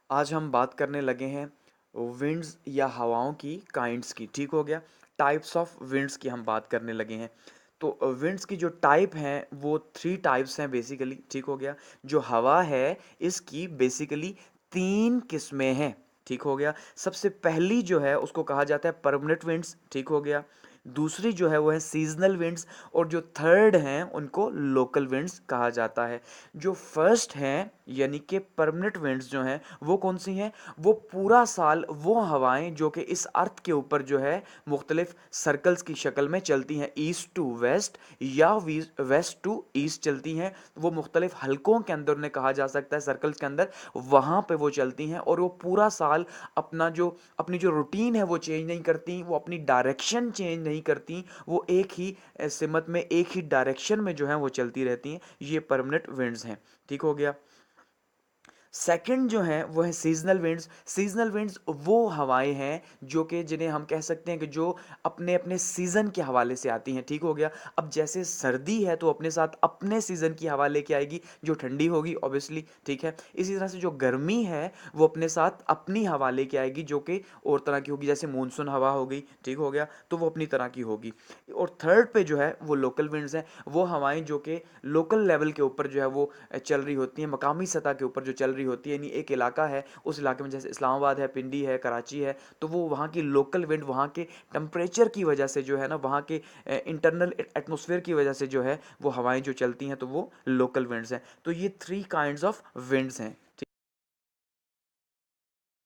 आज हम बात करने लगे हैं विंड्स या हवाओं की काइंड्स की। ठीक हो गया। टाइप्स ऑफ विंड्स की हम बात करने लगे हैं। तो विंड्स की जो टाइप हैं वो थ्री टाइप्स हैं बेसिकली। ठीक हो गया। जो हवा है इसकी बेसिकली तीन किस्में हैं। ठीक हो गया। सबसे पहली जो है उसको कहा जाता है परमानेंट विंड्स। ठीक हो गया। दूसरी जो है वो है सीजनल विंड्स, और जो थर्ड हैं उनको लोकल विंड्स कहा जाता है। जो फर्स्ट हैं यानी कि परमानेंट विंड्स जो हैं वो कौन सी हैं? वो पूरा साल वो हवाएं जो कि इस अर्थ के ऊपर जो है मुख्तलिफ सर्कल्स की शक्ल में चलती हैं, ईस्ट टू वेस्ट या वेस्ट टू ईस्ट चलती हैं। वो मुख्तलिफ हलकों के अंदर उन्हें कहा जा सकता है, सर्कल्स के अंदर वहाँ पे वो चलती हैं, और वो पूरा साल अपनी जो रूटीन है वो चेंज नहीं करती, वो अपनी डायरेक्शन चेंज नहीं करती, वो एक ही सिमत में एक ही डायरेक्शन में जो है वो चलती रहती हैं। ये परमानेंट विंड्स हैं। ठीक हो गया। सेकंड जो है वो है सीजनल विंड्स। सीजनल विंड्स वो हवाएं हैं जो कि जिन्हें हम कह सकते हैं कि जो अपने अपने सीजन के हवाले से आती हैं। ठीक हो गया। अब जैसे सर्दी है तो अपने साथ अपने सीजन की हवा लेके आएगी जो ठंडी होगी ऑब्वियसली। ठीक है। इसी तरह से जो गर्मी है वो अपने साथ अपनी हवा लेके आएगी जो कि और तरह की होगी, जैसे मानसून हवा हो गई। ठीक हो गया। तो वो अपनी तरह की होगी। और थर्ड पे जो है वो लोकल विंड्स हैं। वो हवाएं जो कि लोकल लेवल के ऊपर जो है वो चल रही होती हैं, मकामी सतह के ऊपर जो चल रही होती है, यानी एक इलाका है, उस इलाके में जैसे इस्लामाबाद है, पिंडी है, कराची है, तो वो वहाँ की लोकल विंड वहाँ के टेम्परेचर की वजह से जो है ना, वहाँ के इंटरनल एटमोसफेयर की वजह से जो है वो हवाएं जो चलती हैं तो वो लोकल विंड्स हैं। तो ये थ्री काइंड्स ऑफ विंड्स हैं।